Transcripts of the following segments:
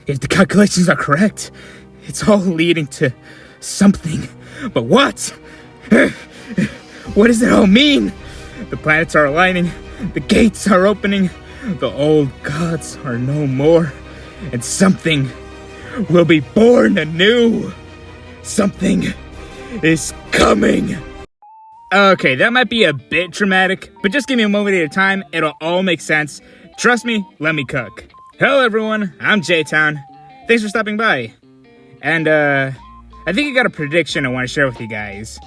If the calculations are correct, it's all leading to something. But what? What does it all mean? The planets are aligning, the gates are opening, the old gods are no more, and something will be born anew. Something is coming. Okay, that might be a bit dramatic, but just give me a moment at a time, it'll all make sense. Trust me, let me cook. Hello everyone, I'm J-Town. Thanks for stopping by. And I think I got a prediction I want to share with you guys.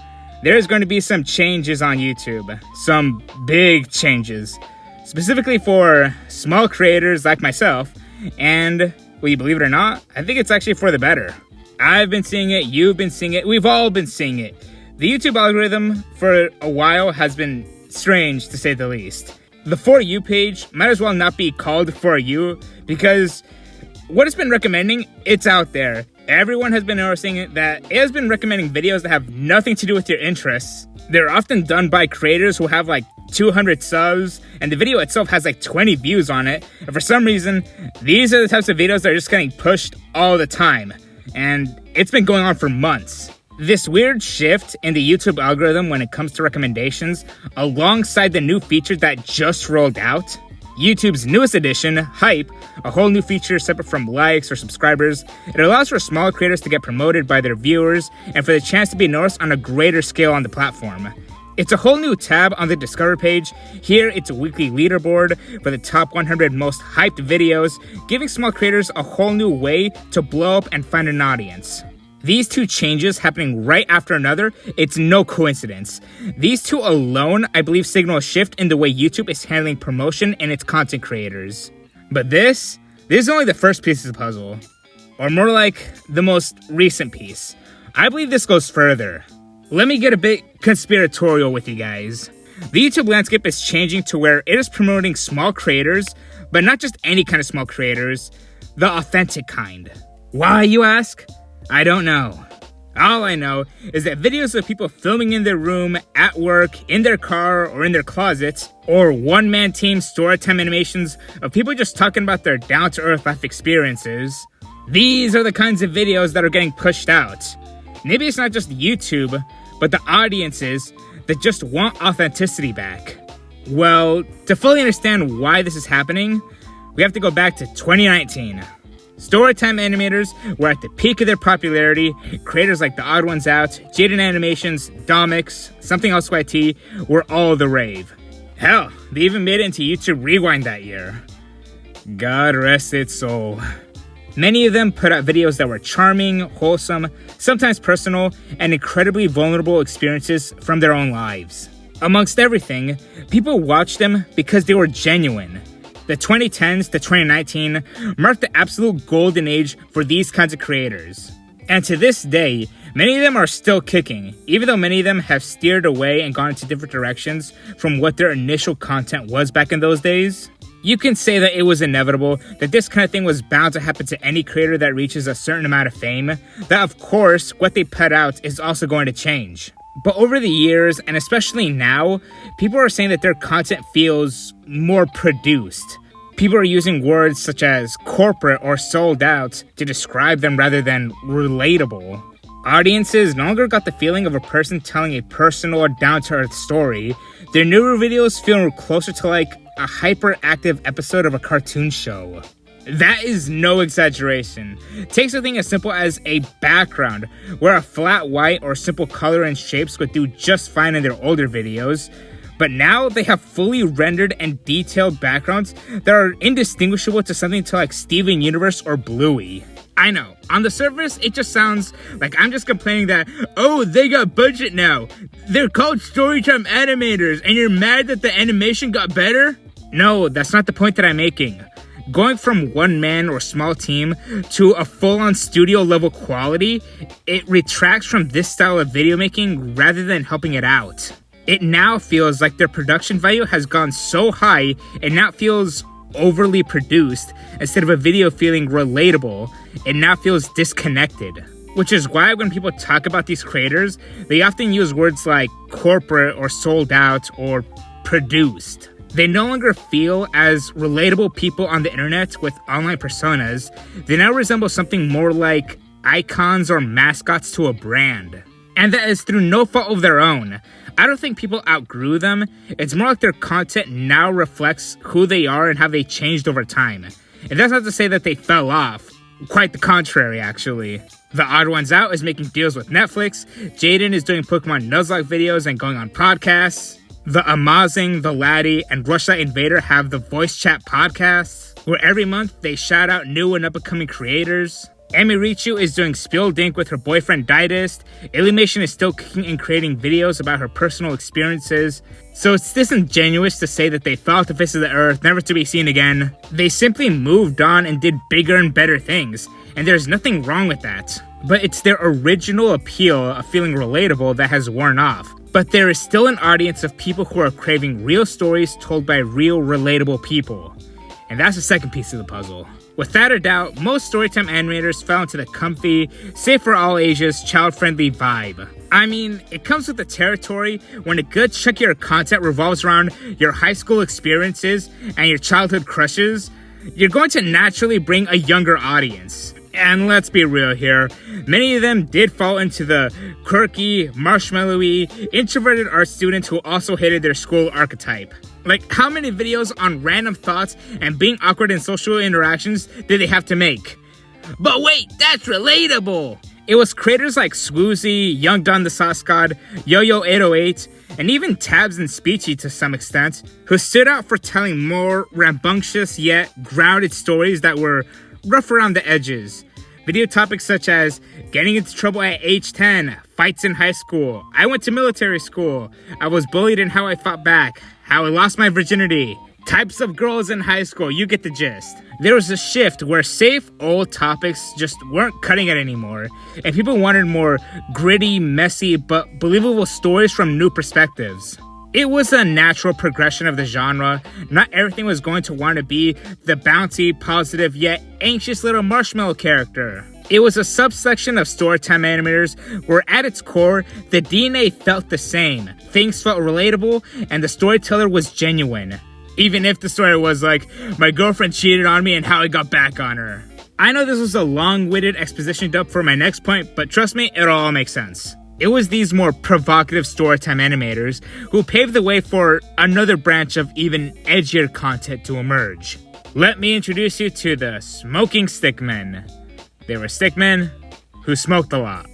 There's going to be some changes on YouTube. Some big changes. Specifically for small creators like myself. And, will you believe it or not, I think it's actually for the better. I've been seeing it, you've been seeing it, we've all been seeing it. The YouTube algorithm for a while has been strange, to say the least. The For You page might as well not be called For You, because what it's been recommending, it's out there. Everyone has been noticing that it has been recommending videos that have nothing to do with your interests. They're often done by creators who have like 200 subs, and the video itself has like 20 views on it. And for some reason, these are the types of videos that are just getting pushed all the time. And it's been going on for months. This weird shift in the YouTube algorithm when it comes to recommendations, alongside the new feature that just rolled out, YouTube's newest addition, Hype, a whole new feature separate from likes or subscribers. It allows for smaller creators to get promoted by their viewers and for the chance to be noticed on a greater scale on the platform. It's a whole new tab on the Discover page. Here, it's a weekly leaderboard for the top 100 most hyped videos, giving small creators a whole new way to blow up and find an audience. These two changes happening right after another, it's no coincidence. These two alone, I believe, signal a shift in the way YouTube is handling promotion and its content creators. But this is only the first piece of the puzzle. Or more like, the most recent piece. I believe this goes further. Let me get a bit conspiratorial with you guys. The YouTube landscape is changing to where it is promoting small creators, but not just any kind of small creators, the authentic kind. Why, you ask? I don't know. All I know is that videos of people filming in their room, at work, in their car, or in their closet, or one-man team storytime animations of people just talking about their down-to-earth life experiences, these are the kinds of videos that are getting pushed out. Maybe it's not just YouTube, but the audiences that just want authenticity back. Well, to fully understand why this is happening, we have to go back to 2019. Storytime animators were at the peak of their popularity. Creators like The Odd Ones Out, Jaden Animations, Domix, Something Else YT were all the rave. Hell, they even made it into YouTube Rewind that year. God rest its soul. Many of them put out videos that were charming, wholesome, sometimes personal, and incredibly vulnerable experiences from their own lives. Amongst everything, people watched them because they were genuine. The 2010s to 2019 marked the absolute golden age for these kinds of creators. And to this day, many of them are still kicking, even though many of them have steered away and gone into different directions from what their initial content was back in those days. You can say that it was inevitable, that this kind of thing was bound to happen to any creator that reaches a certain amount of fame, that of course, what they put out is also going to change. But over the years, and especially now, people are saying that their content feels more produced. People are using words such as corporate or sold out to describe them rather than relatable. Audiences no longer got the feeling of a person telling a personal or down-to-earth story. Their newer videos feel closer to like a hyperactive episode of a cartoon show. That is no exaggeration. Take something as simple as a background, where a flat white or simple color and shapes would do just fine in their older videos, but now they have fully rendered and detailed backgrounds that are indistinguishable to something to like Steven Universe or Bluey. I know, on the surface, it just sounds like I'm just complaining that, oh, they got budget now. They're called storytime animators, and you're mad that the animation got better? No, that's not the point that I'm making. Going from one man or small team to a full-on studio level quality, it retracts from this style of video making rather than helping it out. It now feels like their production value has gone so high, it now feels overly produced instead of a video feeling relatable. It now feels disconnected. Which is why when people talk about these creators, they often use words like corporate or sold out or produced. They no longer feel as relatable people on the internet with online personas. They now resemble something more like icons or mascots to a brand. And that is through no fault of their own. I don't think people outgrew them. It's more like their content now reflects who they are and how they changed over time. And that's not to say that they fell off. Quite the contrary, actually. The Odd Ones Out is making deals with Netflix. Jaden is doing Pokemon Nuzlocke videos and going on podcasts. The Amazing, The Laddie, and Rushlight Invader have the Voice Chat podcasts, where every month they shout out new and up-and-coming creators. Amy Richu is doing Spill Dink with her boyfriend Didist. Illumation is still cooking and creating videos about her personal experiences. So it's disingenuous to say that they fell off the face of the earth, never to be seen again. They simply moved on and did bigger and better things, and there's nothing wrong with that. But it's their original appeal of feeling relatable that has worn off. But there is still an audience of people who are craving real stories told by real, relatable people. And that's the second piece of the puzzle. Without a doubt, most Storytime animators fell into the comfy, safe for all ages, child-friendly vibe. I mean, it comes with the territory when a good chunk of your content revolves around your high school experiences and your childhood crushes. You're going to naturally bring a younger audience. And let's be real here, many of them did fall into the quirky, marshmallowy, introverted art students who also hated their school archetype. Like, how many videos on random thoughts and being awkward in social interactions did they have to make? But wait, that's relatable! It was creators like Swoozy, Young Don the Sauce God, Yo-Yo808, and even Tabs and Speechy to some extent, who stood out for telling more rambunctious yet grounded stories that were rough around the edges. Video topics such as getting into trouble at age 10, fights in high school, I went to military school, I was bullied and how I fought back, how I lost my virginity, types of girls in high school, you get the gist. There was a shift where safe old topics just weren't cutting it anymore, and people wanted more gritty, messy, but believable stories from new perspectives. It was a natural progression of the genre. Not everything was going to want to be the bouncy, positive, yet anxious little marshmallow character. It was a subsection of Storytime animators where at its core, the DNA felt the same. Things felt relatable, and the storyteller was genuine. Even if the story was like, my girlfriend cheated on me and how I got back on her. I know this was a long-winded exposition dump for my next point, but trust me, it'll all make sense. It was these more provocative Storytime animators who paved the way for another branch of even edgier content to emerge. Let me introduce you to the Smoking Stickmen. They were stickmen who smoked a lot.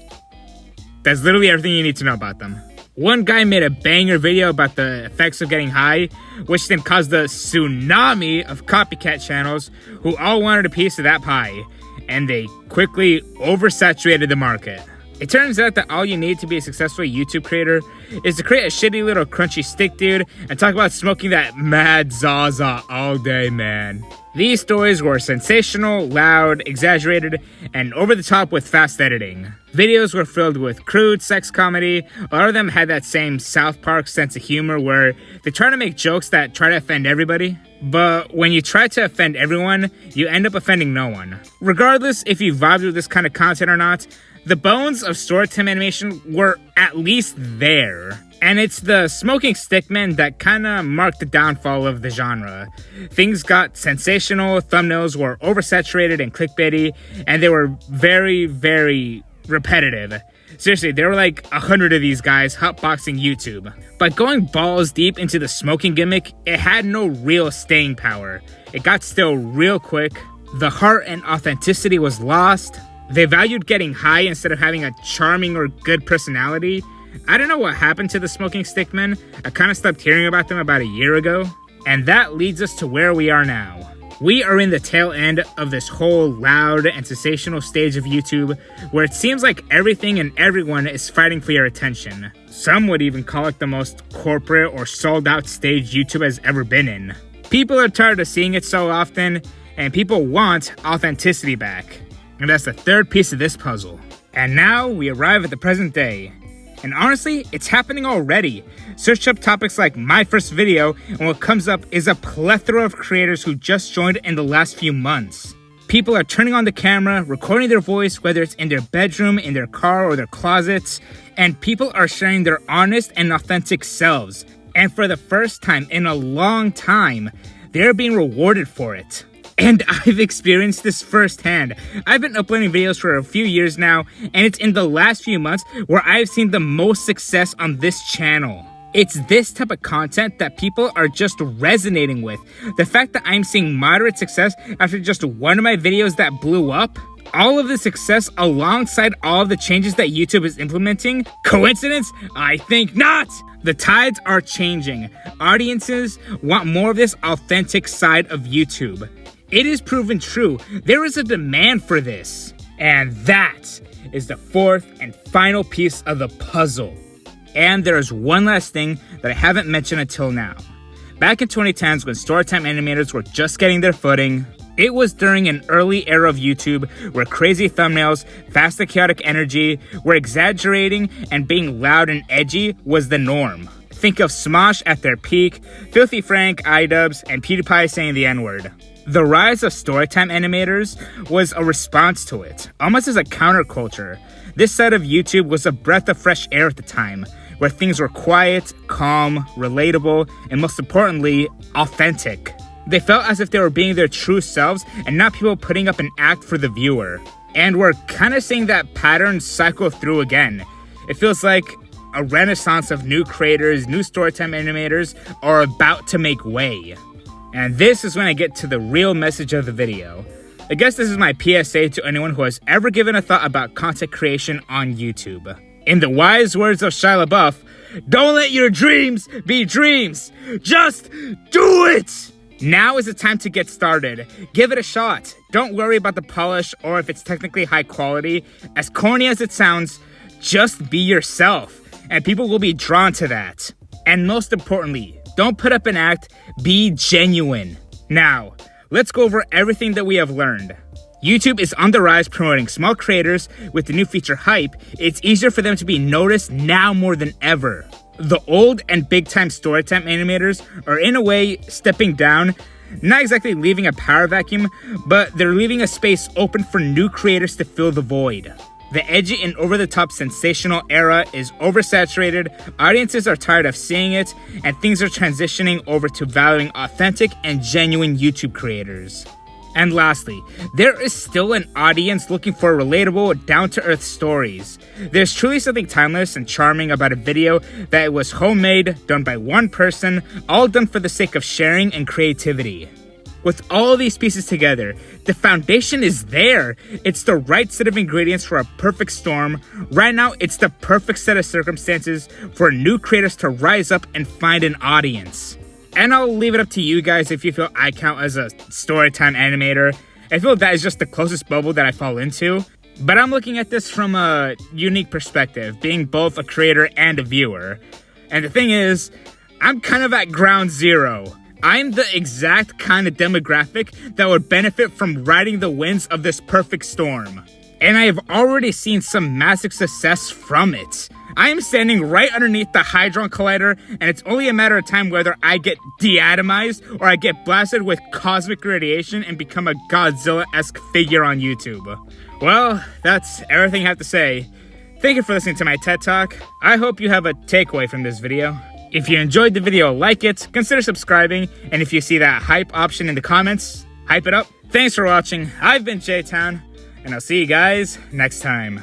That's literally everything you need to know about them. One guy made a banger video about the effects of getting high, which then caused a tsunami of copycat channels who all wanted a piece of that pie, and they quickly oversaturated the market. It turns out that all you need to be a successful YouTube creator is to create a shitty little crunchy stick dude and talk about smoking that mad Zaza all day, man. These stories were sensational, loud, exaggerated, and over the top with fast editing. Videos were filled with crude sex comedy. A lot of them had that same South Park sense of humor where they try to make jokes that try to offend everybody. But when you try to offend everyone, you end up offending no one. Regardless if you vibed with this kind of content or not, the bones of Storytime animation were at least there. And it's the Smoking Stickmen that kinda marked the downfall of the genre. Things got sensational, thumbnails were oversaturated and clickbaity, and they were very, very repetitive. Seriously, there were like 100 of these guys hotboxing YouTube. But going balls deep into the smoking gimmick, it had no real staying power. It got stale real quick. The heart and authenticity was lost. They valued getting high instead of having a charming or good personality. I don't know what happened to the Smoking Stickmen. I kind of stopped hearing about them about a year ago. And that leads us to where we are now. We are in the tail end of this whole loud and sensational stage of YouTube where it seems like everything and everyone is fighting for your attention. Some would even call it the most corporate or sold out stage YouTube has ever been in. People are tired of seeing it so often, and people want authenticity back. And that's the third piece of this puzzle. And now we arrive at the present day. And honestly, it's happening already. Search up topics like my first video, and what comes up is a plethora of creators who just joined in the last few months. People are turning on the camera, recording their voice, whether it's in their bedroom, in their car, or their closets, and people are sharing their honest and authentic selves. And for the first time in a long time, they're being rewarded for it. And I've experienced this firsthand. I've been uploading videos for a few years now, and it's in the last few months where I've seen the most success on this channel. It's this type of content that people are just resonating with. The fact that I'm seeing moderate success after just one of my videos that blew up, all of the success alongside all of the changes that YouTube is implementing, coincidence? I think not! The tides are changing. Audiences want more of this authentic side of YouTube. It is proven true. There is a demand for this. And that is the fourth and final piece of the puzzle. And there's one last thing that I haven't mentioned until now. Back in 2010s, when storytime animators were just getting their footing, it was during an early era of YouTube where crazy thumbnails, fast and chaotic energy, where exaggerating and being loud and edgy was the norm. Think of Smosh at their peak, Filthy Frank, iDubbbz, and PewDiePie saying the N-word. The rise of storytime animators was a response to it, almost as a counterculture. This side of YouTube was a breath of fresh air at the time, where things were quiet, calm, relatable, and most importantly, authentic. They felt as if they were being their true selves and not people putting up an act for the viewer. And we're kind of seeing that pattern cycle through again. It feels like a renaissance of new creators, new storytime animators are about to make way. And this is when I get to the real message of the video. I guess this is my PSA to anyone who has ever given a thought about content creation on YouTube. In the wise words of Shia LaBeouf, don't let your dreams be dreams. Just do it! Now is the time to get started. Give it a shot. Don't worry about the polish or if it's technically high quality. As corny as it sounds, just be yourself, and people will be drawn to that. And most importantly, don't put up an act, be genuine. Now, let's go over everything that we have learned. YouTube is on the rise promoting small creators. With the new feature Hype, it's easier for them to be noticed now more than ever. The old and big-time storytime animators are in a way stepping down, not exactly leaving a power vacuum, but they're leaving a space open for new creators to fill the void. The edgy and over-the-top sensational era is oversaturated, audiences are tired of seeing it, and things are transitioning over to valuing authentic and genuine YouTube creators. And lastly, there is still an audience looking for relatable, down-to-earth stories. There's truly something timeless and charming about a video that was homemade, done by one person, all done for the sake of sharing and creativity. With all these pieces together, the foundation is there. It's the right set of ingredients for a perfect storm. Right now, it's the perfect set of circumstances for new creators to rise up and find an audience. And I'll leave it up to you guys if you feel I count as a storytime animator. I feel that is just the closest bubble that I fall into. But I'm looking at this from a unique perspective, being both a creator and a viewer. And the thing is, I'm kind of at ground zero. I'm the exact kind of demographic that would benefit from riding the winds of this perfect storm. And I have already seen some massive success from it. I am standing right underneath the Hadron Collider, and it's only a matter of time whether I get deatomized or I get blasted with cosmic radiation and become a Godzilla-esque figure on YouTube. Well, that's everything I have to say. Thank you for listening to my TED Talk. I hope you have a takeaway from this video. If you enjoyed the video, like it, consider subscribing, and if you see that hype option in the comments, hype it up. Thanks for watching. I've been J-Town, and I'll see you guys next time.